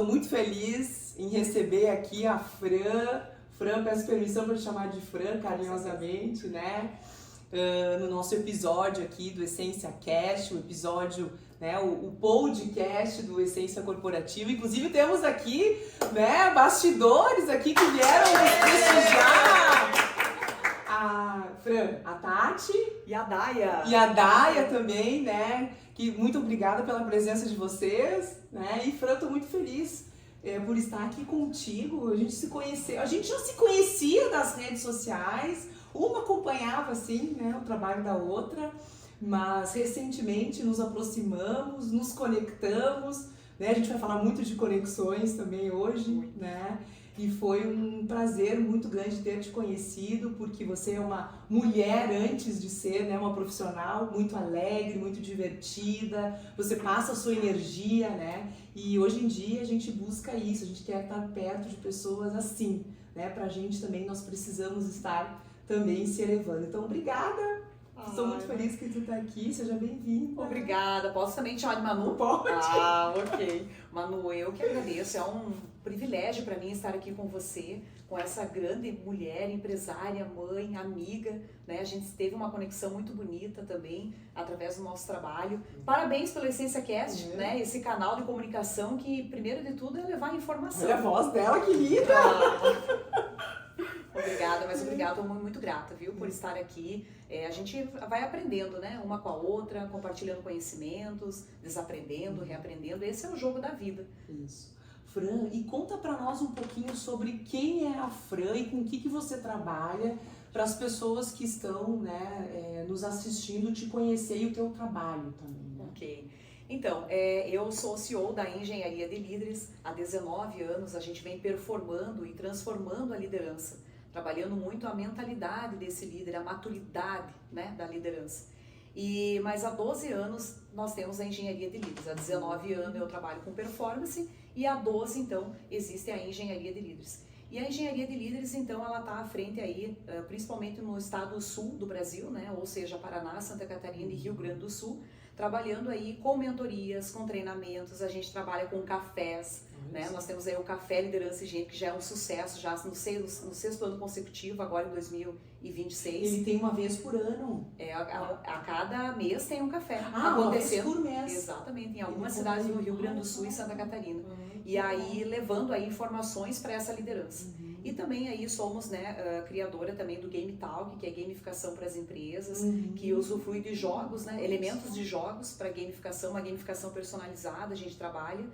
Estou muito feliz em receber aqui a Fran. Fran, peço permissão para te chamar de Fran carinhosamente, né? No nosso episódio aqui do Essência Cast, o episódio, né, o podcast do Essência Corporativa. Inclusive temos aqui, né, bastidores aqui que vieram nos prestigiar. A Fran, a Tati e a Daia. E a Daia também, né? Que muito obrigada pela presença de vocês, né? E Fran, tô muito feliz por estar aqui contigo. A gente se conheceu, a gente já se conhecia das redes sociais, uma acompanhava assim, né, o trabalho da outra, mas recentemente nos aproximamos, nos conectamos, né? A gente vai falar muito de conexões também hoje, né? E foi um prazer muito grande ter te conhecido, porque você é uma mulher antes de ser, né, uma profissional muito alegre, muito divertida, você passa a sua energia, né? E hoje em dia a gente busca isso, a gente quer estar perto de pessoas assim, né? Pra gente também, nós precisamos estar também se elevando. Então, obrigada! Estou muito feliz que tu tá aqui, seja bem-vinda. Obrigada. Posso também te chamar de Manu? Pode. Ok. Manu, eu que agradeço. É um privilégio para mim estar aqui com você, com essa grande mulher, empresária, mãe, amiga, né? A gente teve uma conexão muito bonita também, através do nosso trabalho. Parabéns pelo Essência Cast, né? Esse canal de comunicação que, primeiro de tudo, é levar informação. Olha a voz dela, que linda! Obrigada, mas obrigada, estou muito grata, viu, por estar aqui. A gente vai aprendendo, né, uma com a outra, compartilhando conhecimentos, desaprendendo, reaprendendo. Esse é o jogo da vida. Isso. Fran, e conta pra nós um pouquinho sobre quem é a Fran e com o que você trabalha, para as pessoas que estão, né, nos assistindo te conhecer e o teu trabalho também. Né? Ok. Então, eu sou CEO da Engenharia de Líderes. Há 19 anos a gente vem performando e transformando a liderança, trabalhando muito a mentalidade desse líder, a maturidade, né, da liderança. Mas há 12 anos nós temos a Engenharia de Líderes. Há 19 anos eu trabalho com performance e há 12, então, existe a Engenharia de Líderes. E a Engenharia de Líderes, então, ela está à frente aí, principalmente no estado sul do Brasil, né, ou seja, Paraná, Santa Catarina e Rio Grande do Sul, trabalhando aí com mentorias, com treinamentos. A gente trabalha com cafés, né? Nós temos aí o Café Liderança e Gente, que já é um sucesso, já no sexto ano consecutivo, agora em 2026. Ele tem uma vez por ano. A cada mês tem um café acontecendo. Uma vez por mês. Exatamente, em algumas cidades no Rio Grande do Sul e Santa Catarina. E aí, levando aí informações para essa liderança. E também aí somos, né, criadora também do Game Talk, que é gamificação para as empresas, que usufrui de jogos, né, elementos de jogos para gamificação, uma gamificação personalizada, a gente trabalha.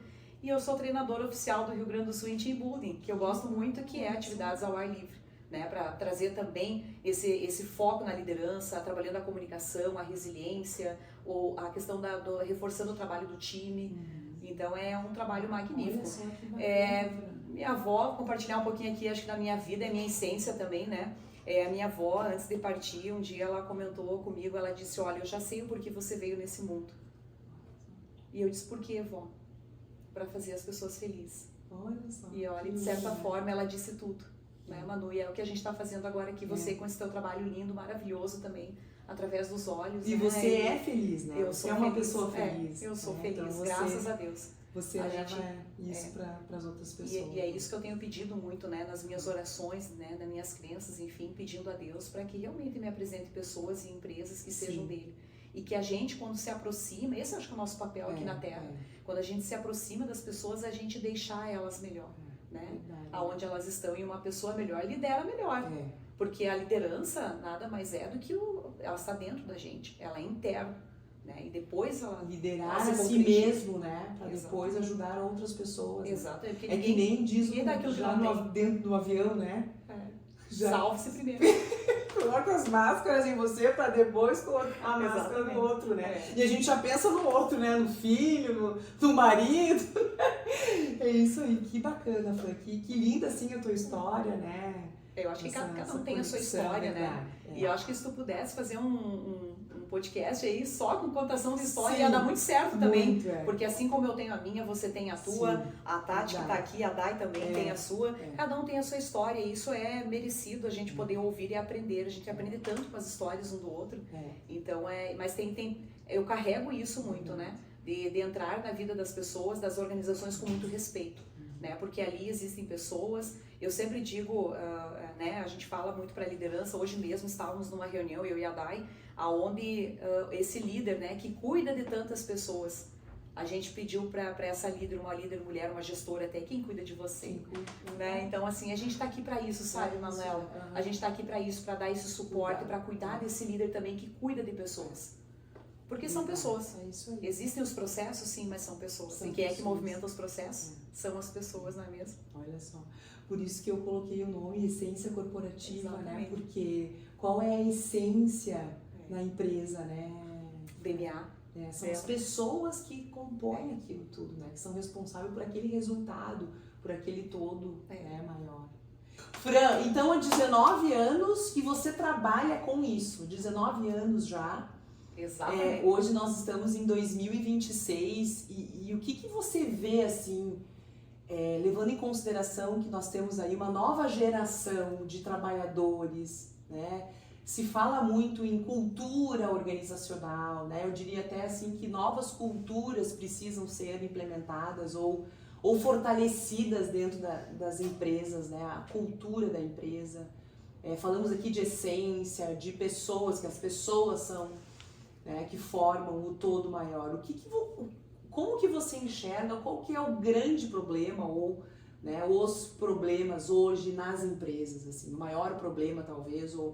E eu sou treinadora oficial do Rio Grande do Sul em Team Building, que eu gosto muito, que é atividades ao ar livre, né, para trazer também esse foco na liderança, trabalhando a comunicação, a resiliência, ou a questão reforçando o trabalho do time. Então é um trabalho magnífico. Olha só que bacana. Minha avó, compartilhar um pouquinho aqui, acho que da minha vida, é minha essência também, né? A minha avó, antes de partir, um dia ela comentou comigo, ela disse, olha, eu já sei o porquê você veio nesse mundo. E eu disse, por quê, vó? Para fazer as pessoas felizes. Olha só. E olha, de certa forma, ela disse tudo, né, Manu? E é o que a gente está fazendo agora aqui, você com esse teu trabalho lindo, maravilhoso também, através dos olhos. E né? você é feliz, né? Eu sou uma feliz. pessoa feliz. Eu sou né? feliz, então graças a Deus. Você leva isso para as outras pessoas. E é isso que eu tenho pedido muito, né, nas minhas orações, né, nas minhas crenças, enfim, pedindo a Deus para que realmente me apresente pessoas e empresas que sejam dele. E que a gente, quando se aproxima, esse eu acho que é o nosso papel aqui na Terra, quando a gente se aproxima das pessoas, a gente deixar elas melhor, né, aonde elas estão, e uma pessoa melhor lidera melhor. Porque a liderança nada mais é do que ela está dentro da gente, ela é interna. Né? E depois ela liderar a si mesmo, né? Para depois ajudar outras pessoas. Exato. Né? É que nem diz dentro do avião, né? Salve-se primeiro. Coloca as máscaras em você para depois colocar a máscara no outro, né? E a gente já pensa no outro, né? No filho, no marido. É isso aí, que bacana, Fran. Que linda assim a tua história, né? Eu acho que cada um tem a sua história, né? E eu acho que se tu pudesse fazer um podcast aí só com contação de história, ia dar muito certo também. Porque assim como eu tenho a minha, você tem a tua, a Tati que tá aqui, a Dai também tem a sua. Cada um tem a sua história e isso é merecido a gente poder ouvir e aprender. A gente aprende tanto com as histórias um do outro. Então, mas eu carrego isso muito, né? De entrar na vida das pessoas, das organizações com muito respeito. né? Porque ali existem pessoas. Eu sempre digo, né? A gente fala muito para liderança. Hoje mesmo estávamos numa reunião, eu e a Dai, aonde esse líder, né? Que cuida de tantas pessoas. A gente pediu para essa líder, uma líder mulher, uma gestora até, quem cuida de você? Sim. Né? Então, assim, a gente está aqui para isso, sabe, Manuela? A gente está aqui para isso, para dar esse suporte, para cuidar desse líder também que cuida de pessoas. Porque são pessoas. É isso aí. Existem os processos, sim, mas são pessoas. E quem é que movimenta os processos? São as pessoas, não é mesmo? Olha só. Por isso que eu coloquei o nome Essência Corporativa, Exatamente. né? Porque qual é a essência na empresa, né? DNA. São as pessoas que compõem aquilo tudo, né? Que são responsáveis por aquele resultado, por aquele todo, né, maior. Fran, então há 19 anos que você trabalha com isso, 19 anos já. Exatamente. Hoje nós estamos em 2026 e o que você vê, assim, levando em consideração que nós temos aí uma nova geração de trabalhadores, né? Se fala muito em cultura organizacional, né? Eu diria até assim que novas culturas precisam ser implementadas ou fortalecidas dentro das empresas, né? A cultura da empresa. Falamos aqui de essência, de pessoas, que as pessoas são, né, que formam o todo maior. Como que você enxerga, qual que é o grande problema ou, né, os problemas hoje nas empresas, assim, o maior problema talvez, ou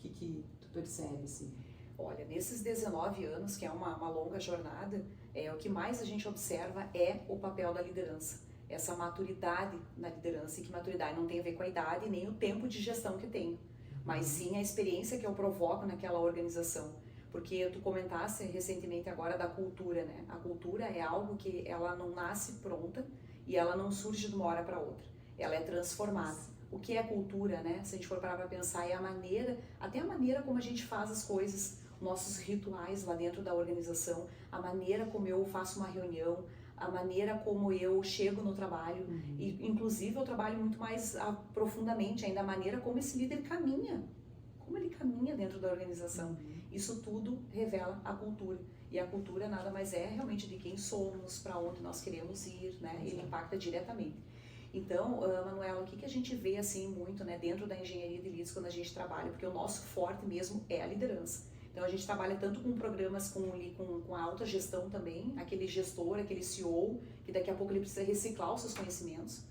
o que tu percebe, assim? Olha, nesses 19 anos, que é uma longa jornada, o que mais a gente observa é o papel da liderança. Essa maturidade na liderança, e que maturidade não tem a ver com a idade nem o tempo de gestão que tenho, mas sim a experiência que eu provoco naquela organização. Porque tu comentaste recentemente agora da cultura, né? A cultura é algo que ela não nasce pronta e ela não surge de uma hora para outra. Ela é transformada. O que é cultura, né? Se a gente for parar para pensar, é a maneira, até a maneira como a gente faz as coisas, nossos rituais lá dentro da organização, a maneira como eu faço uma reunião, a maneira como eu chego no trabalho, e inclusive eu trabalho muito mais profundamente ainda a maneira como esse líder caminha, como ele caminha dentro da organização. Isso tudo revela a cultura. E a cultura nada mais é realmente de quem somos, para onde nós queremos ir, né? Ele impacta diretamente. Então, Manuela, o que a gente vê assim muito, né, dentro da engenharia de leads quando a gente trabalha? Porque o nosso forte mesmo é a liderança. Então a gente trabalha tanto com programas com a alta gestão também, aquele gestor, aquele CEO, que daqui a pouco ele precisa reciclar os seus conhecimentos.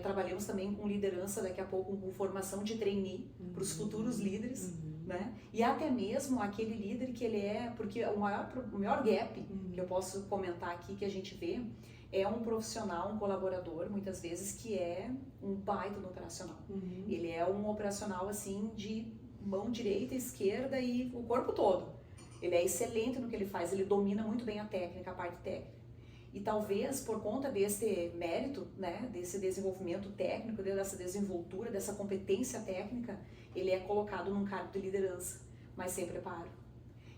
Trabalhamos também com liderança, daqui a pouco com formação de trainee para os futuros líderes, né? E até mesmo aquele líder que ele porque o maior gap que eu posso comentar aqui que a gente vê é um profissional, um colaborador, muitas vezes, que é um baita no operacional. Ele é um operacional, assim, de mão direita, esquerda e o corpo todo. Ele é excelente no que ele faz, ele domina muito bem a técnica, a parte técnica. E talvez, por conta desse mérito, né, desse desenvolvimento técnico, dessa desenvoltura, dessa competência técnica, ele é colocado num cargo de liderança, mas sem preparo.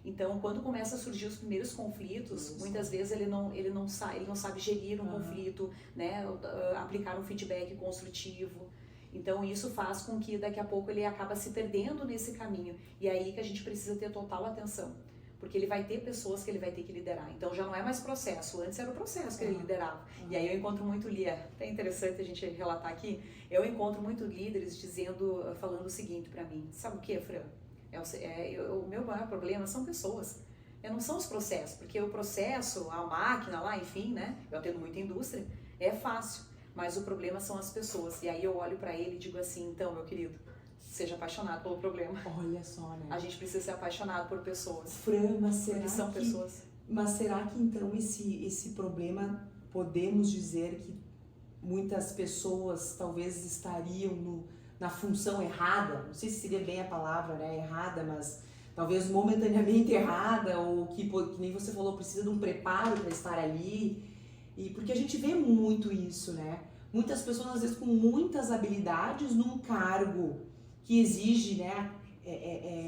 Então, quando começa a surgir os primeiros conflitos, muitas vezes ele não sabe gerir um conflito, né, aplicar um feedback construtivo. Então, isso faz com que daqui a pouco ele acaba se perdendo nesse caminho. E é aí que a gente precisa ter total atenção, porque ele vai ter pessoas que ele vai ter que liderar. Então, já não é mais processo. Antes era o processo que ele liderava. E aí eu encontro muito até interessante a gente relatar aqui, eu encontro muito líderes falando o seguinte para mim: sabe o que, Fran? O meu maior problema são pessoas, não são os processos, porque o processo, a máquina lá, enfim, né, eu atendo muita indústria, é fácil, mas o problema são as pessoas. E aí eu olho para ele e digo assim: então, meu querido, seja apaixonado pelo problema. Olha só, né? A gente precisa ser apaixonado por pessoas. Fran, mas será que então esse problema, podemos dizer que muitas pessoas talvez estariam na função errada? Não sei se seria bem a palavra, né, errada, mas talvez momentaneamente errada, ou que nem você falou, precisa de um preparo para estar ali. E porque a gente vê muito isso, né? Muitas pessoas, às vezes, com muitas habilidades num cargo que exige, né,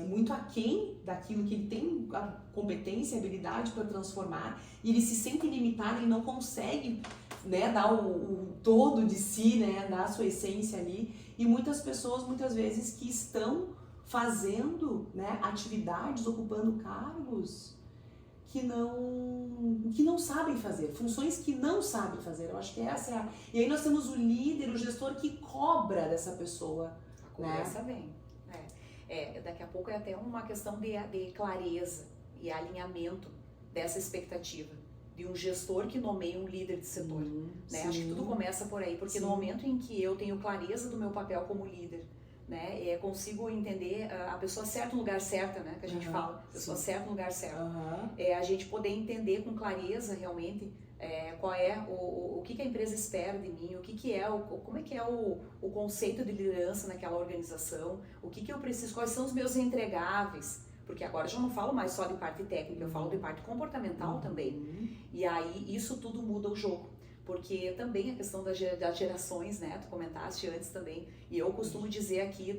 muito aquém daquilo que ele tem a competência e habilidade para transformar, e ele se sente limitado, ele não consegue, né, dar o todo de si, né, dar a sua essência ali. E muitas pessoas, muitas vezes, que estão fazendo, né, atividades, ocupando cargos que não sabem fazer, funções que não sabem fazer. Eu acho que essa é a... E aí nós temos o líder, o gestor que cobra dessa pessoa. A cobrança vem. Daqui a pouco é até uma questão de clareza e alinhamento dessa expectativa de um gestor que nomeia um líder de setor. Né? Acho que tudo começa por aí, porque no momento em que eu tenho clareza do meu papel como líder, né, consigo entender a pessoa certa no lugar certo, né, que a gente fala, pessoa certa no lugar certo. A gente poder entender com clareza realmente qual é o que a empresa espera de mim, como é que é o conceito de liderança naquela organização, o que eu preciso, quais são os meus entregáveis, porque agora eu já não falo mais só de parte técnica, eu falo de parte comportamental também. E aí isso tudo muda o jogo. Porque também a questão das gerações, né, tu comentaste antes também, e eu costumo dizer aqui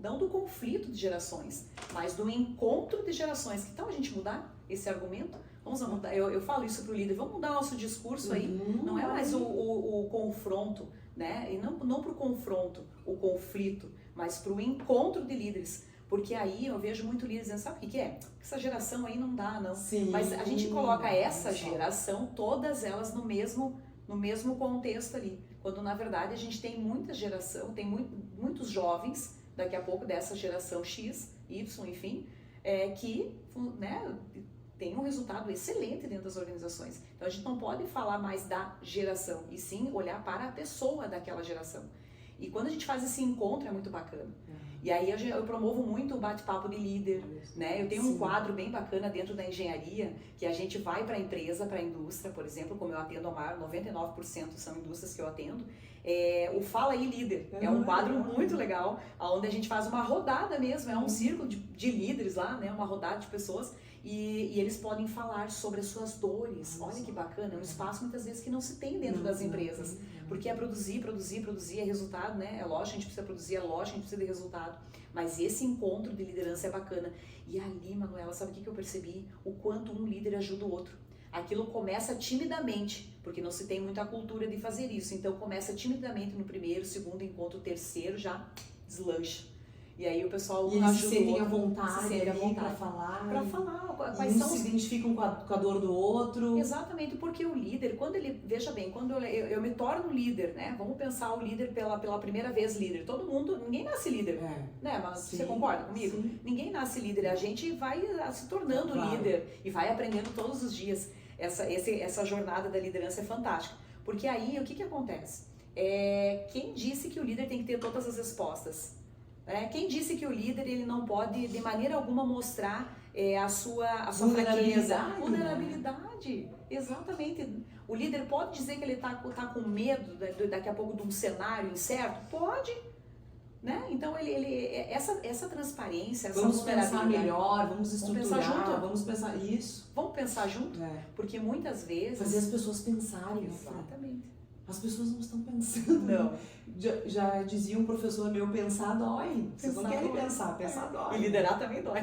não do conflito de gerações, mas do encontro de gerações. Que tal a gente mudar esse argumento? Vamos mudar, eu falo isso pro líder, vamos mudar nosso discurso aí, não é mais o confronto, né, e não pro confronto, o conflito, mas pro encontro de líderes. Porque aí eu vejo muito líder dizendo, sabe o que é? Essa geração aí não dá, não. Mas a gente coloca essa geração, todas elas no mesmo contexto ali, quando na verdade a gente tem muita geração, tem muitos jovens, daqui a pouco dessa geração X, Y, enfim, que, né, tem um resultado excelente dentro das organizações. Então a gente não pode falar mais da geração, e sim olhar para a pessoa daquela geração. E quando a gente faz esse encontro é muito bacana. E aí eu promovo muito o bate-papo de líder, né? Eu tenho um quadro bem bacana dentro da engenharia, que a gente vai para a empresa, para a indústria, por exemplo, como eu atendo a maior, 99% são indústrias que eu atendo. O Fala aí Líder, é um quadro muito legal, onde a gente faz uma rodada mesmo, é um círculo de líderes lá, né? Uma rodada de pessoas, e eles podem falar sobre as suas dores. Olha que bacana, é um espaço muitas vezes que não se tem dentro das empresas, porque é produzir, é resultado, né? É lógico, a gente precisa produzir, é lógico, a gente precisa de resultado, mas esse encontro de liderança é bacana. E ali, Manuela, sabe o que eu percebi? O quanto um líder ajuda o outro. Aquilo começa timidamente, porque não se tem muita cultura de fazer isso, então começa timidamente no primeiro, segundo encontro, terceiro já deslancha. E aí o pessoal ajuda o outro, se sentem à vontade para falar. Para falar quais são. Se identificam com a dor do outro. Exatamente, porque o líder, quando ele, veja bem, quando eu me torno líder, né? Vamos pensar o líder pela primeira vez líder. Todo mundo, ninguém nasce líder, né? Mas você concorda comigo? Sim. Ninguém nasce líder, a gente vai se tornando líder e vai aprendendo todos os dias. Essa jornada da liderança é fantástica. Porque aí, o que acontece? Quem disse que o líder tem que ter todas as respostas? Quem disse que o líder ele não pode de maneira alguma mostrar a sua vulnerabilidade? Exatamente. O líder pode dizer que ele tá com medo daqui a pouco de um cenário incerto? Pode, né? Então essa transparência, essa vamos pensar melhor, vamos estruturar, vamos pensar junto, vamos pensar isso. Vamos pensar junto, porque muitas vezes fazer as pessoas pensarem. Exatamente. As pessoas não estão pensando. Não. Já dizia um professor meu, pensar dói. Vocês não querem pensar dói. E liderar também dói.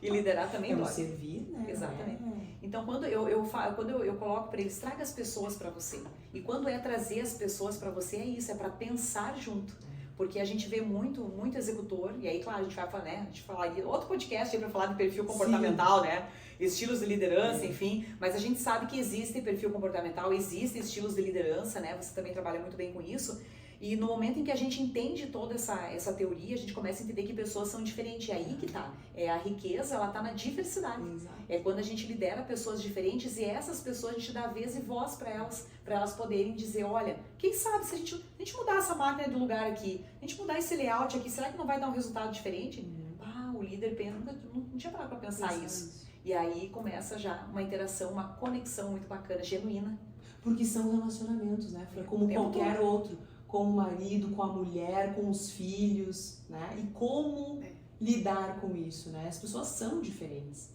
E liderar também dói. Servir, né? Exatamente. Então, quando eu coloco para eles, traga as pessoas para você. E quando trazer as pessoas para você, é isso, é para pensar junto. Porque a gente vê muito executor, e aí, claro, a gente vai falar, né? A gente falaria outro podcast para falar de perfil comportamental, né? Estilos de liderança, enfim, mas a gente sabe que existe perfil comportamental, existem estilos de liderança, né? Você também trabalha muito bem com isso. E no momento em que a gente entende toda essa teoria, a gente começa a entender que pessoas são diferentes. E aí que tá. A riqueza, ela tá na diversidade. Exato. É quando a gente lidera pessoas diferentes e essas pessoas a gente dá vez e voz para elas poderem dizer, olha, quem sabe se a gente mudar essa máquina do lugar aqui, a gente mudar esse layout aqui, será que não vai dar um resultado diferente? O líder pensa, não tinha parado para pensar isso. E aí começa já uma interação, uma conexão muito bacana, genuína. Porque são relacionamentos, né? Como qualquer outro. Com o marido, com a mulher, com os filhos, né? E como lidar com isso, né? As pessoas são diferentes.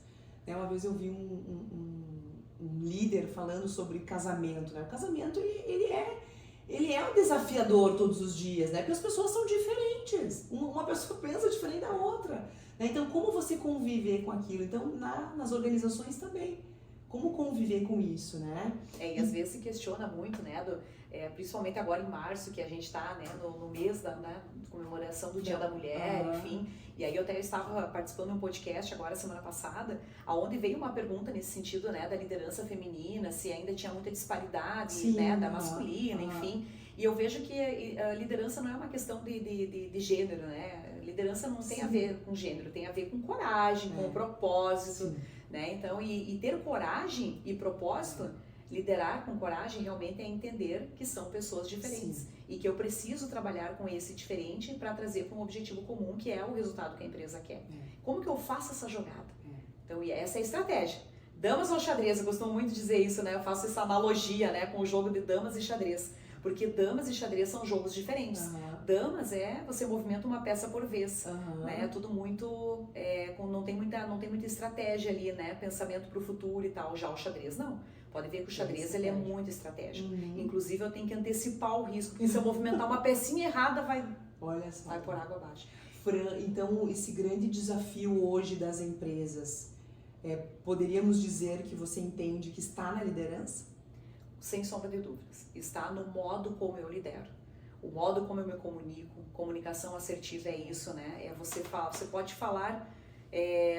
Uma vez eu vi um líder falando sobre casamento, né? O casamento, ele é um desafiador todos os dias, né? Porque as pessoas são diferentes. Uma pessoa pensa diferente da outra. Né? Então, como você conviver com aquilo? Então, nas organizações também. como conviver com isso, né? E às vezes se questiona muito, né, principalmente agora em março, que a gente está, né, no mês da, né, comemoração do Dia da Mulher, enfim. E aí eu até estava participando de um podcast agora, semana passada, onde veio uma pergunta nesse sentido, né, da liderança feminina, se ainda tinha muita disparidade, né, da masculina, enfim. E eu vejo que a liderança não é uma questão de gênero, né? Liderança não tem a ver com gênero, tem a ver com coragem, com propósito, né? Então, e ter coragem e propósito, liderar com coragem realmente é entender que são pessoas diferentes e que eu preciso trabalhar com esse diferente para trazer para um objetivo comum, que é o resultado que a empresa quer. Como que eu faço essa jogada? Então, e essa é a estratégia. Damas ou xadrez, eu costumo muito dizer isso, né? Eu faço essa analogia, né, com o jogo de damas e xadrez. Porque damas e xadrez são jogos diferentes. Damas você movimenta uma peça por vez, né? Tudo muito, não tem muita estratégia ali, né? Pensamento para o futuro e tal. Já o xadrez não. Pode ver que o xadrez ele é muito estratégico. Inclusive eu tenho que antecipar o risco, porque se eu movimentar uma pecinha errada vai por água abaixo. Fran, então esse grande desafio hoje das empresas, poderíamos dizer que você entende que está na liderança? Sem sombra de dúvidas, está no modo como eu lidero, o modo como eu me comunico. Comunicação assertiva é isso, né? Você pode falar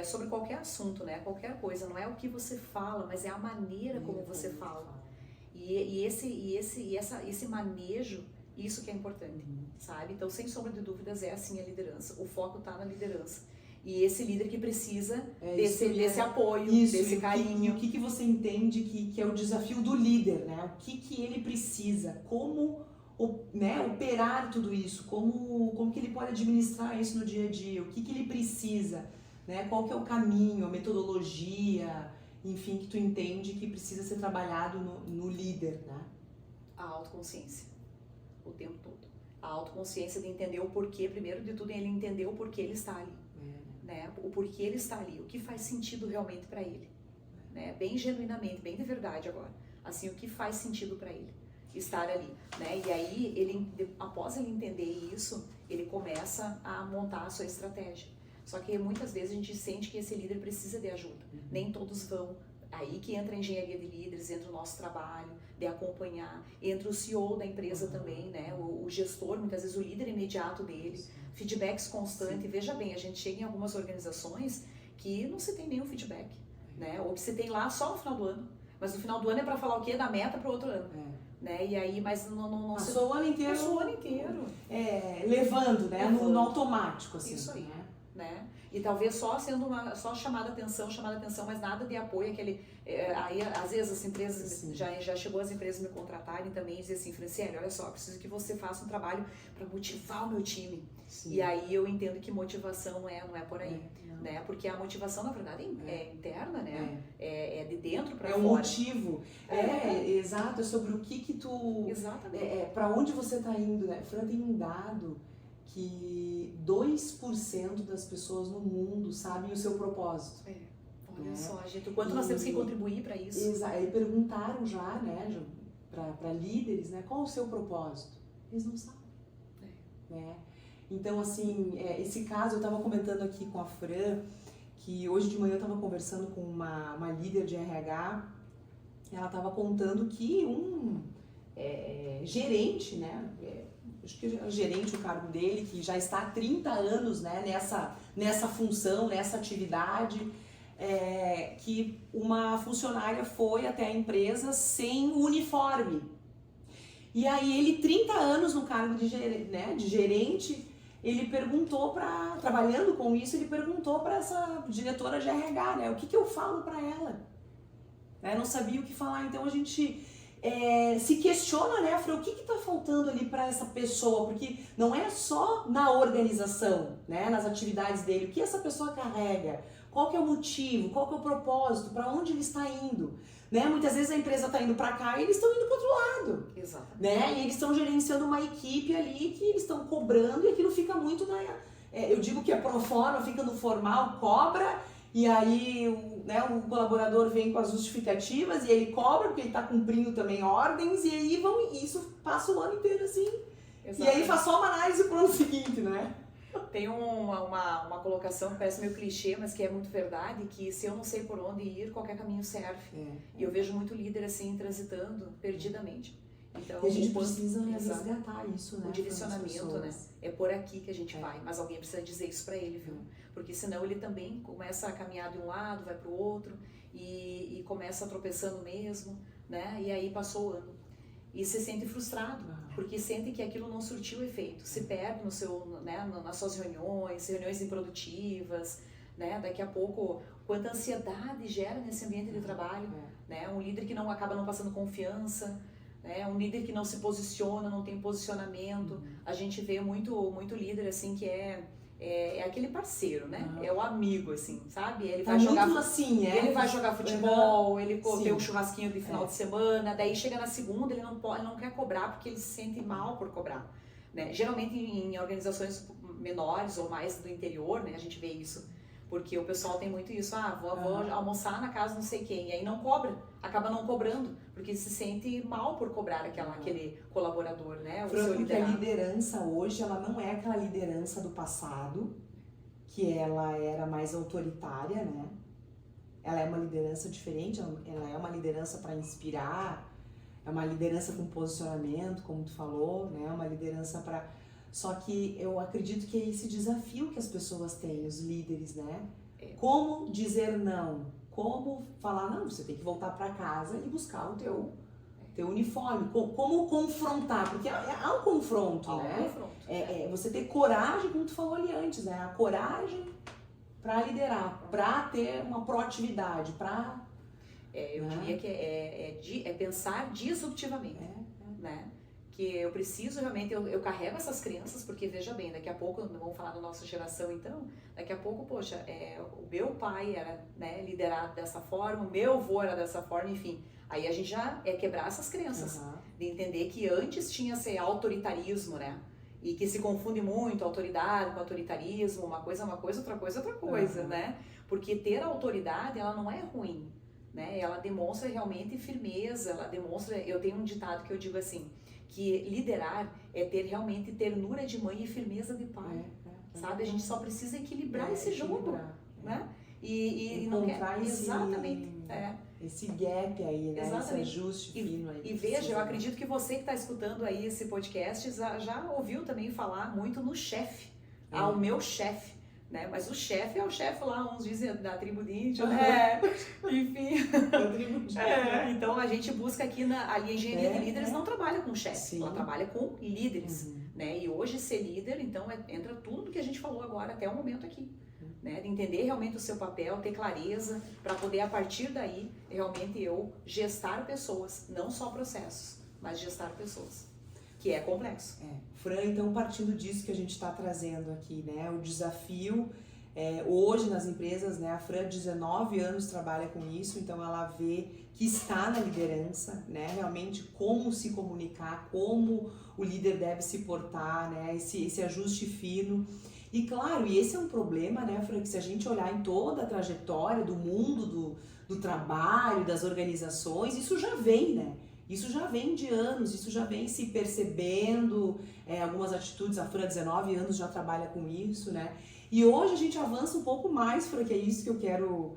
sobre qualquer assunto, né? Qualquer coisa, não é o que você fala, mas é a maneira como você fala. E esse manejo, isso que é importante, sabe? Então, sem sombra de dúvidas, é assim a liderança. O foco está na liderança. E esse líder que precisa desse apoio, desse carinho. E o que você entende que é o desafio do líder, né? O que ele precisa, como operar tudo isso, como que ele pode administrar isso no dia a dia, o que ele precisa, né? Qual que é o caminho, a metodologia, enfim, que tu entende que precisa ser trabalhado no líder, né? A autoconsciência, o tempo todo. A autoconsciência de entender o porquê, primeiro de tudo, ele entender o porquê ele está ali. Né? O porquê ele está ali, o que faz sentido realmente para ele, né? Bem genuinamente, bem de verdade agora, assim, o que faz sentido para ele estar ali, né? E aí, após ele entender isso, ele começa a montar a sua estratégia. Só que muitas vezes a gente sente que esse líder precisa de ajuda, nem todos vão. Aí que entra a engenharia de líderes, entra o nosso trabalho de acompanhar, entra o CEO da empresa também, né? O gestor, muitas vezes o líder imediato dele, feedbacks constantes. Veja bem, a gente chega em algumas organizações que não se tem nenhum feedback, né? Ou que se tem lá só no final do ano, mas no final do ano é para falar o quê? Da meta para o outro ano, né? E aí, mas não passou o ano inteiro. Passou o ano inteiro. Levando, né? No automático, assim. Isso aí, né? E talvez só sendo só chamada atenção, mas nada de apoio, aí às vezes as empresas, já chegou as empresas me contratarem também e dizer assim, Franciele, olha só, preciso que você faça um trabalho para motivar o meu time. E aí eu entendo que motivação não é por aí, né? Porque a motivação, na verdade, é interna, né? É de dentro para fora. É um motivo. Exato, é sobre o que tu... Exatamente. Para onde você está indo, né? Fran, tem um dado que 2% das pessoas no mundo sabem o seu propósito. Olha só, gente, o quanto nós temos que contribuir para isso. Exato, e perguntaram já, né, para líderes, né, qual o seu propósito? Eles não sabem. Né? Então, assim, esse caso, eu estava comentando aqui com a Fran, que hoje de manhã eu estava conversando com uma líder de RH, ela estava contando que um gerente, né, acho que é gerente o cargo dele, que já está há 30 anos, né, nessa função, nessa atividade, que uma funcionária foi até a empresa sem uniforme. E aí ele, 30 anos no cargo de gerente, ele perguntou trabalhando com isso, ele perguntou para essa diretora de RH, né, o que eu falo para ela? Não sabia o que falar, então a gente... se questiona, né, Fran, o que está faltando ali para essa pessoa, porque não é só na organização, né, nas atividades dele, o que essa pessoa carrega, qual que é o motivo, qual que é o propósito, para onde ele está indo, né, muitas vezes a empresa está indo para cá e eles estão indo para o outro lado, né, e eles estão gerenciando uma equipe ali que eles estão cobrando e aquilo fica muito, eu digo que é pro forma, fica no formal, cobra. E aí o colaborador vem com as justificativas e ele cobra, porque ele está cumprindo também ordens, e aí isso passa o ano inteiro assim. Exatamente. E aí faz só uma análise para o ano seguinte, né? Tem uma colocação que parece meio clichê, mas que é muito verdade, que se eu não sei por onde ir, qualquer caminho serve. E eu vejo muito líder assim, transitando perdidamente. Então, e a gente precisa resgatar isso, né? O direcionamento, né? É por aqui que a gente vai, mas alguém precisa dizer isso pra ele, viu? Porque senão ele também começa a caminhar de um lado, vai pro outro, e começa tropeçando mesmo, né? E aí passou o ano. E se sente frustrado, porque sente que aquilo não surtiu efeito, se perde no seu, né, nas suas reuniões improdutivas, né? Daqui a pouco, quanta ansiedade gera nesse ambiente de trabalho, né? Um líder que não acaba não passando confiança, né? Um líder que não se posiciona, não tem posicionamento. A gente vê muito líder assim que é aquele parceiro, né? É o amigo, assim, sabe? Ele vai jogar assim, ele vai jogar futebol, ele tem um churrasquinho de final de semana, daí chega na segunda, ele não quer cobrar porque ele se sente mal por cobrar, né? Geralmente em organizações menores ou mais do interior, né? A gente vê isso, porque o pessoal tem muito isso, vou almoçar na casa não sei quem, e aí não cobra, acaba não cobrando, porque se sente mal por cobrar aquele colaborador, né? O seu porque a liderança hoje, ela não é aquela liderança do passado, que ela era mais autoritária, né? Ela é uma liderança diferente, ela é uma liderança para inspirar, é uma liderança com posicionamento, como tu falou, né? Uma liderança para... Só que eu acredito que é esse desafio que as pessoas têm, os líderes, né? Como dizer não? Como falar, não, você tem que voltar para casa e buscar o teu uniforme. Como confrontar? Porque há um confronto, né? Você ter coragem, como tu falou ali antes, né? A coragem para liderar, para ter uma proatividade, para... eu diria que é pensar disruptivamente, né? Que eu preciso realmente, eu carrego essas crianças, porque veja bem, daqui a pouco, vamos falar da nossa geração então, daqui a pouco, poxa, o meu pai era, né, liderado dessa forma, o meu avô era dessa forma, enfim, aí a gente já quebrar essas crenças, de entender que antes tinha esse autoritarismo, né, e que se confunde muito autoridade com autoritarismo, uma coisa, outra coisa, né, porque ter autoridade, ela não é ruim, né, ela demonstra realmente firmeza, ela demonstra, eu tenho um ditado que eu digo assim, que liderar é ter realmente ternura de mãe e firmeza de pai, sabe? A gente só precisa equilibrar esse jogo, né? E não quer... Exatamente. Esse gap aí, né? Exatamente. Esse ajuste fino aí. E veja, eu acredito que você que está escutando aí esse podcast já ouviu também falar muito no chefe. O meu chefe. Né? Mas o chefe é o chefe lá, uns dizem da tribo de índio, enfim. Da tribo de então a gente busca aqui a engenharia de líderes não trabalha com chefe, ela trabalha com líderes, né? E hoje ser líder, então entra tudo que a gente falou agora até o momento aqui, né? De entender realmente o seu papel, ter clareza, para poder a partir daí realmente eu gestar pessoas, não só processos, mas gestar pessoas. Que é complexo. Fran, então partindo disso que a gente está trazendo aqui, né, o desafio hoje nas empresas, né, a Fran 19 anos trabalha com isso, então ela vê que está na liderança, né, realmente como se comunicar, como o líder deve se portar, né, esse ajuste fino. E claro, e esse é um problema, né, Fran, que se a gente olhar em toda a trajetória do mundo do trabalho, das organizações, isso já vem, né? Isso já vem de anos, isso já vem se percebendo, algumas atitudes, a Fran, 19 anos, já trabalha com isso, né? E hoje a gente avança um pouco mais, Fran, que é isso que eu quero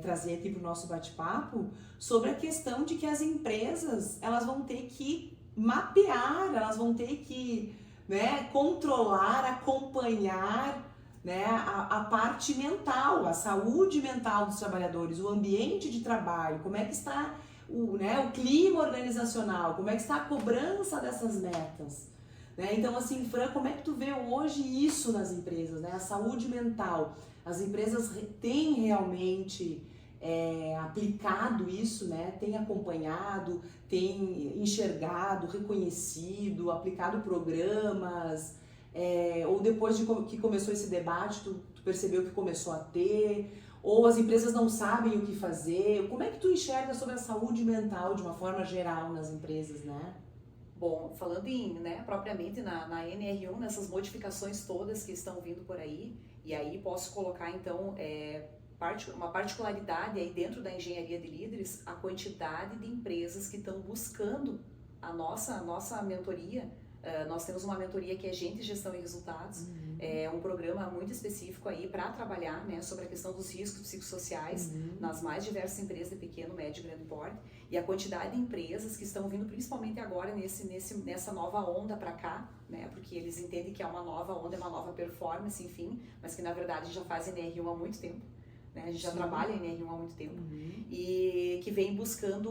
trazer aqui para o nosso bate-papo, sobre a questão de que as empresas, elas vão ter que mapear, elas vão ter que, né, controlar, acompanhar, né, a parte mental, a saúde mental dos trabalhadores, o ambiente de trabalho, como é que está... o clima organizacional, como é que está a cobrança dessas metas, né? Então assim, Fran, como é que tu vê hoje isso nas empresas, né? A saúde mental, as empresas têm realmente aplicado isso, né? Têm acompanhado, têm enxergado, reconhecido, aplicado programas, ou depois de que começou esse debate, tu percebeu que começou a ter... ou as empresas não sabem o que fazer? Como é que tu enxerga sobre a saúde mental de uma forma geral nas empresas, né? Bom, falando propriamente na NR1, nessas modificações todas que estão vindo por aí, e aí posso colocar então uma particularidade aí dentro da engenharia de líderes, a quantidade de empresas que estão buscando a nossa mentoria, Nós temos uma mentoria que é Gente, Gestão e Resultados, é um programa muito específico aí para trabalhar, né, sobre a questão dos riscos psicossociais nas mais diversas empresas de pequeno, médio e grande porte, e a quantidade de empresas que estão vindo principalmente agora nessa nova onda para cá, né, porque eles entendem que é uma nova onda, é uma nova performance, enfim, mas que na verdade já fazem NR1 há muito tempo. Né? A gente já trabalha em NR1 há muito tempo e que vem buscando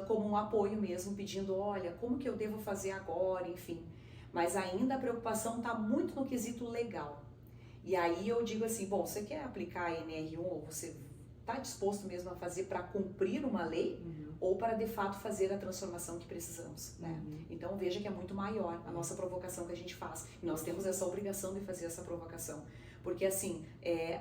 como um apoio mesmo, pedindo, olha, como que eu devo fazer agora, enfim. Mas ainda a preocupação está muito no quesito legal. E aí eu digo assim, bom, você quer aplicar a NR1 ou você está disposto mesmo a fazer para cumprir uma lei ou para de fato fazer a transformação que precisamos, né? Então veja que é muito maior a nossa provocação que a gente faz. E nós temos essa obrigação de fazer essa provocação. Porque assim,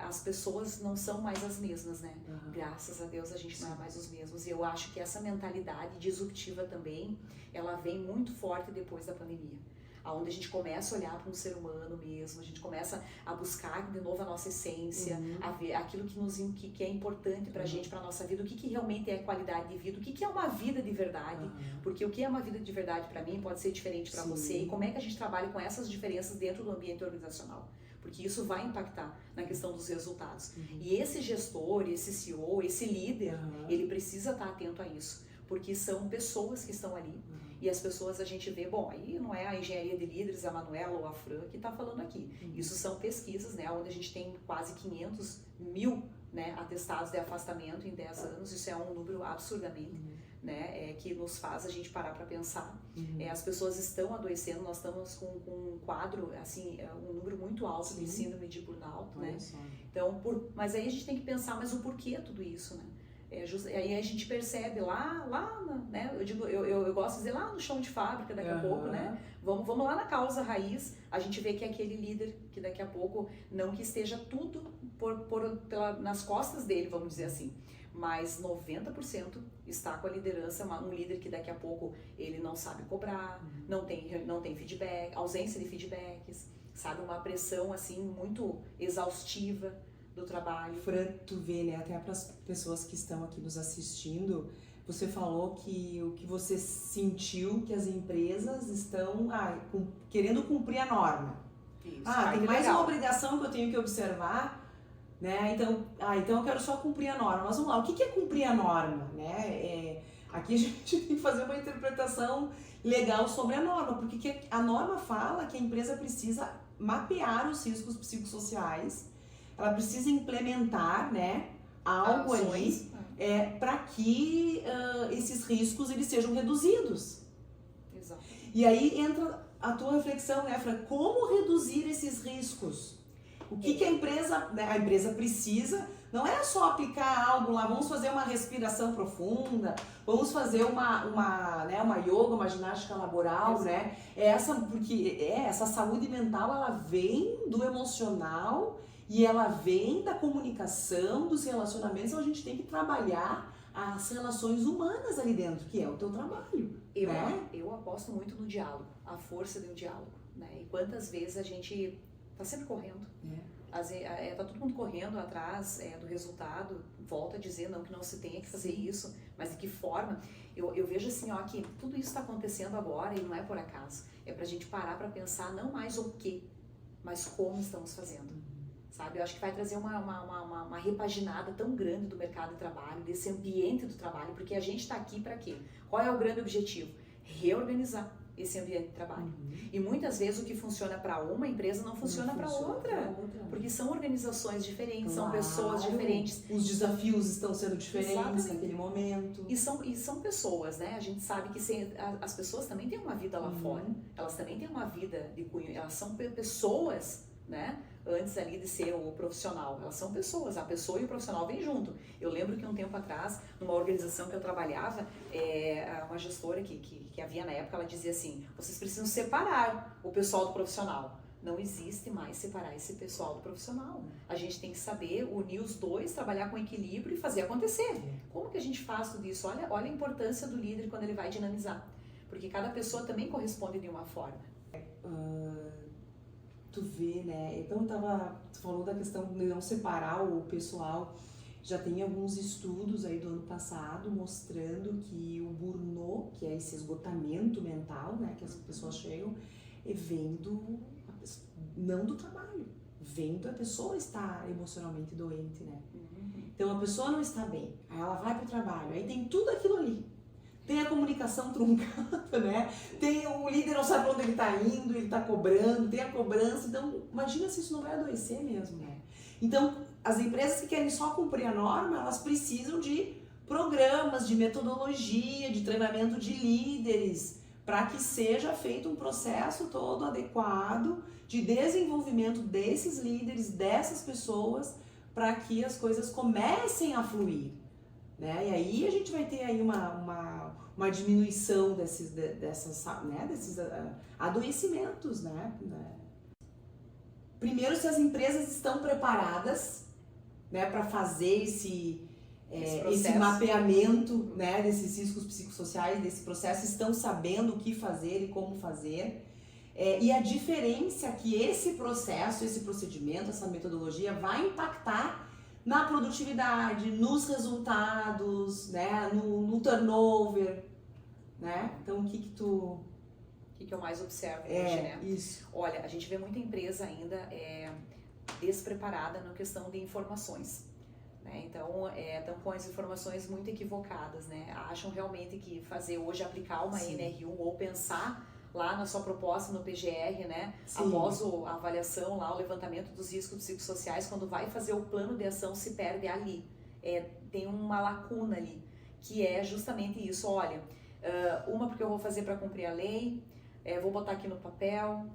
as pessoas não são mais as mesmas, né? Graças a Deus a gente não é mais os mesmos. E eu acho que essa mentalidade disruptiva também, ela vem muito forte depois da pandemia. Onde a gente começa a olhar para um ser humano mesmo, a gente começa a buscar de novo a nossa essência, a ver aquilo que é importante para a gente, para a nossa vida, o que realmente é qualidade de vida, o que é uma vida de verdade, porque o que é uma vida de verdade para mim pode ser diferente para você, e como é que a gente trabalha com essas diferenças dentro do ambiente organizacional. Porque isso vai impactar na questão dos resultados. E esse gestor, esse CEO, esse líder, ele precisa estar atento a isso. Porque são pessoas que estão ali. E as pessoas a gente vê, bom, aí não é a engenharia de líderes, a Manuela ou a Fran que está falando aqui. Isso são pesquisas, né, onde a gente tem quase 500 mil, né, atestados de afastamento em 10 anos. Isso é um número absurdamente, né, que nos faz a gente parar para pensar. As pessoas estão adoecendo, nós estamos com um quadro, assim, um número muito alto de síndrome de burnout, né? Então, mas aí a gente tem que pensar, mas o porquê tudo isso, né? Aí a gente percebe lá, né? Eu gosto de dizer lá no chão de fábrica daqui a pouco, né? Vamos lá na causa raiz, a gente vê que é aquele líder que daqui a pouco, não que esteja tudo nas costas dele, vamos dizer assim, mas 90% está com a liderança, um líder que daqui a pouco ele não sabe cobrar, não tem feedback, ausência de feedbacks, sabe? Uma pressão assim muito exaustiva do trabalho. Fran, tu vê, né, até para as pessoas que estão aqui nos assistindo, você falou que o que você sentiu que as empresas estão querendo cumprir a norma. Isso. Tem mais uma obrigação que eu tenho que observar, né? Então eu quero só cumprir a norma. Mas vamos lá, o que é cumprir a norma, né? Aqui a gente tem que fazer uma interpretação legal sobre a norma, porque a norma fala que a empresa precisa mapear os riscos psicossociais. Ela precisa implementar, né, algo ali para que esses riscos eles sejam reduzidos. Exato. E aí entra a tua reflexão, né, Fran? Como reduzir esses riscos? O que a empresa precisa? Não é só aplicar algo lá, vamos fazer uma respiração profunda, vamos fazer uma yoga, uma ginástica laboral, né? Porque essa saúde mental, ela vem do emocional e ela vem da comunicação, dos relacionamentos, então a gente tem que trabalhar as relações humanas ali dentro, que é o teu trabalho. Eu aposto muito no diálogo, a força do diálogo, né? E quantas vezes a gente tá sempre correndo. Tá todo mundo correndo atrás do resultado, volta a dizer que não se tenha que fazer isso, mas de que forma? Eu vejo assim, que tudo isso está acontecendo agora e não é por acaso. É pra gente parar para pensar não mais o que, mas como estamos fazendo. Sabe? Eu acho que vai trazer uma repaginada tão grande do mercado de trabalho, desse ambiente do trabalho, porque a gente está aqui para quê? Qual é o grande objetivo? Reorganizar esse ambiente de trabalho. E muitas vezes o que funciona para uma empresa não funciona para outra, porque são organizações diferentes, são pessoas diferentes. Os desafios estão sendo diferentes naquele momento. E são pessoas, né? A gente sabe que as pessoas também têm uma vida lá fora, elas também têm uma vida de cunho, elas são pessoas, né? Antes ali de ser o profissional, elas são pessoas, a pessoa e o profissional vêm junto. Eu lembro que um tempo atrás, numa organização que eu trabalhava, uma gestora que havia na época, ela dizia assim, vocês precisam separar o pessoal do profissional. Não existe mais separar esse pessoal do profissional. A gente tem que saber unir os dois, trabalhar com equilíbrio e fazer acontecer. Como que a gente faz tudo isso? Olha a importância do líder quando ele vai dinamizar, porque cada pessoa também corresponde de uma forma. Tu vê, né? Então tu falou da questão de não separar o pessoal. Já tem alguns estudos aí do ano passado mostrando que o burnout, que é esse esgotamento mental, né, que as pessoas chegam, vem não do trabalho, vem da pessoa estar emocionalmente doente, né? Então a pessoa não está bem, aí ela vai pro trabalho, aí tem tudo aquilo ali. Tem a comunicação truncada, né? Tem o líder não sabe onde ele está indo, ele está cobrando, tem a cobrança. Então, imagina se isso não vai adoecer mesmo, né? Então, as empresas que querem só cumprir a norma, elas precisam de programas, de metodologia, de treinamento de líderes, para que seja feito um processo todo adequado de desenvolvimento desses líderes, dessas pessoas, para que as coisas comecem a fluir. Né? E aí a gente vai ter aí uma diminuição desses adoecimentos, né? Primeiro, se as empresas estão preparadas, né, para fazer esse mapeamento, né, desses riscos psicossociais, desse processo, estão sabendo o que fazer e como fazer. E a diferença que esse processo, esse procedimento, essa metodologia vai impactar na produtividade, nos resultados, né, no turnover, né? Então, o que eu mais observo hoje, né? Isso. Olha, a gente vê muita empresa ainda despreparada na questão de informações, né? Então, estão com as informações muito equivocadas, né? Acham realmente que fazer hoje, aplicar uma Sim. NR1 ou pensar lá na sua proposta no PGR, né? Sim. Após a avaliação lá, o levantamento dos riscos psicossociais, quando vai fazer o plano de ação, se perde ali. Tem uma lacuna ali, que é justamente isso. Olha, porque eu vou fazer para cumprir a lei, vou botar aqui no papel,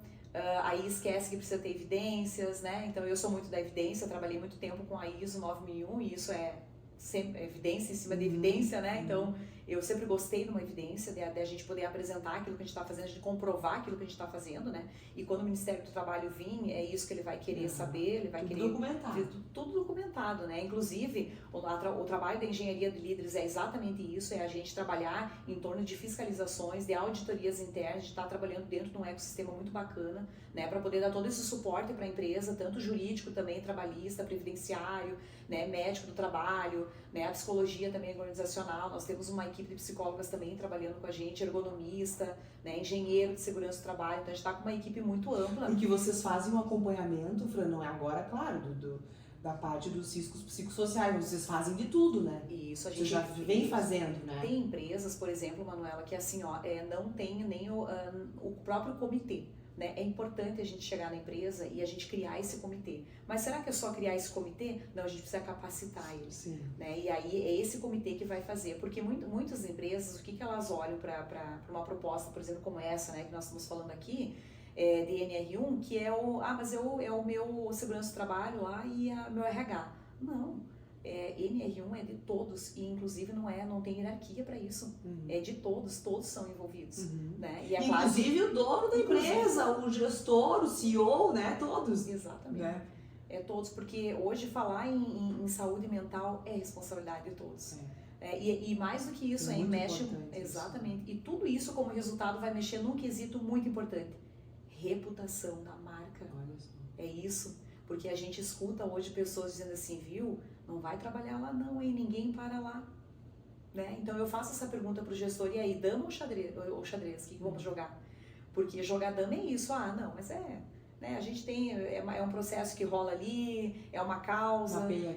aí esquece que precisa ter evidências, né? Então eu sou muito da evidência, trabalhei muito tempo com a ISO 9001 e isso é sempre evidência em cima de evidência, né? Então eu sempre gostei de uma evidência, de a gente poder apresentar aquilo que a gente está fazendo, a gente comprovar aquilo que a gente está fazendo, né? E quando o Ministério do Trabalho vir, é isso que ele vai querer saber, ele vai querer documentado. Tudo documentado, né? Inclusive, o trabalho da engenharia de líderes é exatamente isso, é a gente trabalhar em torno de fiscalizações, de auditorias internas, de estar trabalhando dentro de um ecossistema muito bacana, né? Para poder dar todo esse suporte para a empresa, tanto jurídico também, trabalhista, previdenciário, né? Médico do trabalho, né? A psicologia também organizacional, nós temos uma equipe de psicólogas também trabalhando com a gente, ergonomista, né? Engenheiro de segurança do trabalho, então a gente está com uma equipe muito ampla. E que vocês fazem um acompanhamento, Fran, não é agora, claro, da parte dos riscos psicossociais, vocês fazem de tudo, né? Isso, a gente já vem fazendo, né? Tem empresas, por exemplo, Manuela, que assim, ó, não tem nem o próprio comitê. Né? É importante a gente chegar na empresa e a gente criar esse comitê. Mas será que é só criar esse comitê? Não, a gente precisa capacitar eles. Sim. Né? E aí é esse comitê que vai fazer. Porque muitas empresas, o que elas olham para uma proposta, por exemplo, como essa, né, que nós estamos falando aqui, de NR1, que é mas é o meu segurança do trabalho lá e meu RH. Não. NR1 é de todos e inclusive não tem hierarquia para isso, é de todos são envolvidos, né? E inclusive o dono da empresa, o gestor, o CEO, né? Todos. Exatamente. Né? Todos, porque hoje falar em saúde mental é responsabilidade de todos. E mais do que isso, mexe exatamente. Isso. E tudo isso como resultado vai mexer num quesito muito importante: reputação da marca. Olha só. É isso, porque a gente escuta hoje pessoas dizendo assim, viu? Não vai trabalhar lá não, hein? Ninguém para lá. Né? Então eu faço essa pergunta pro gestor, e aí, dama ou xadrez? O que vamos jogar? Porque jogar dama é isso, não, mas né? A gente tem, é um processo que rola ali, é uma causa, aqui,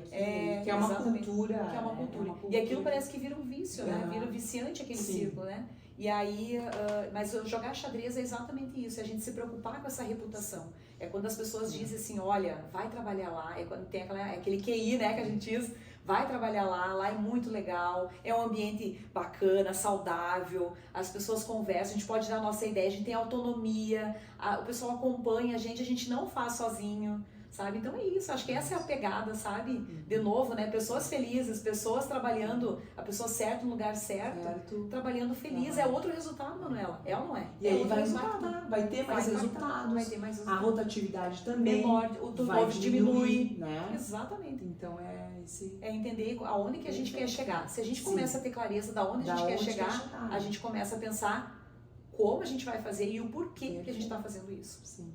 que é uma cultura. Que é uma cultura. E aquilo parece que vira um vício, né? Vira viciante aquele círculo, né? E aí, mas jogar xadrez é exatamente isso, é a gente se preocupar com essa reputação. É quando as pessoas dizem assim, olha, vai trabalhar lá, é quando tem aquele QI, né, que a gente diz, vai trabalhar lá é muito legal, é um ambiente bacana, saudável, as pessoas conversam, a gente pode dar a nossa ideia, a gente tem autonomia, o pessoal acompanha a gente não faz sozinho. Sabe? Então é isso, acho que essa é a pegada, sabe? De novo, né? Pessoas felizes, pessoas trabalhando, a pessoa certa no lugar certo. Trabalhando feliz, é outro resultado, Manuela, é ou não é? E aí vai impactar, vai ter mais resultados, vai ter mais resultados. A rotatividade também, menor, o turnover diminui, né? Exatamente. Então é entender aonde que a gente quer chegar. Se a gente começa a ter clareza da onde a gente quer chegar, a gente começa a pensar como a gente vai fazer e o porquê que a gente está fazendo isso. Sim.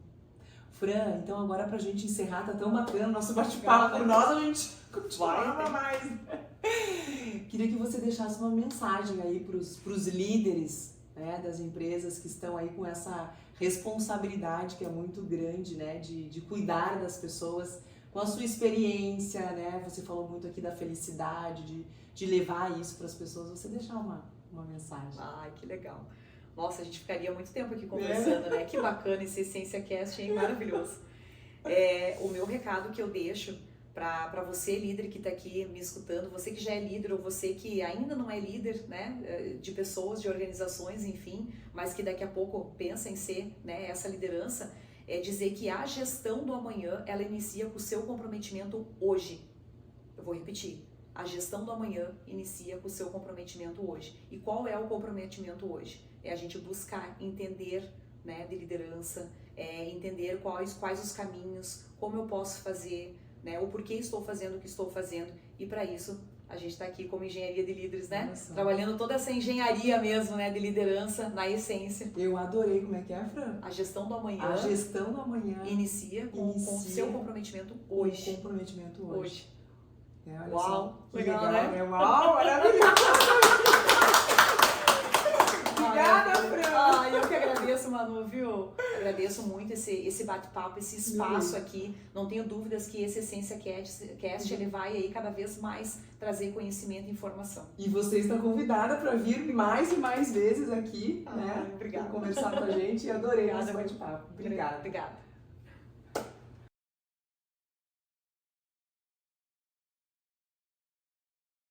Fran, então agora pra gente encerrar, tá tão bacana o nosso bate-papo, por nós a gente continuava mais. Queria que você deixasse uma mensagem aí pros líderes, né, das empresas que estão aí com essa responsabilidade que é muito grande, né, de cuidar das pessoas com a sua experiência, né? Você falou muito aqui da felicidade, de levar isso para as pessoas. Você deixar uma mensagem. Ai, que legal. Nossa, a gente ficaria muito tempo aqui conversando, né? Que bacana esse Essência Cast, hein? Maravilhoso. O meu recado que eu deixo para você, líder que está aqui me escutando, você que já é líder ou você que ainda não é líder, né, de pessoas, de organizações, enfim, mas que daqui a pouco pensa em ser, né, essa liderança, é dizer que a gestão do amanhã, ela inicia com o seu comprometimento hoje. Eu vou repetir. A gestão do amanhã inicia com o seu comprometimento hoje. E qual é o comprometimento hoje? É a gente buscar entender, né, de liderança, entender quais os caminhos, como eu posso fazer, né, o porquê estou fazendo o que estou fazendo. E para isso, a gente está aqui como engenharia de líderes, né? Nossa. Trabalhando toda essa engenharia mesmo, né, de liderança na essência. Eu adorei. Como é que é, Fran? A gestão do amanhã. A gestão do amanhã Inicia com o seu comprometimento hoje. Com comprometimento hoje. Olha Uau, só, que legal, legal, né? Uau, maravilhoso! Obrigada, Fran! Eu que agradeço, Manu, viu? Agradeço muito esse bate-papo, esse espaço aqui. Não tenho dúvidas que esse Essência Cast ele vai aí cada vez mais trazer conhecimento e informação. E você está convidada para vir mais e mais vezes aqui, né? Obrigada. Conversar com a gente. Adorei Obrigada, esse bate-papo. Obrigada. Obrigada.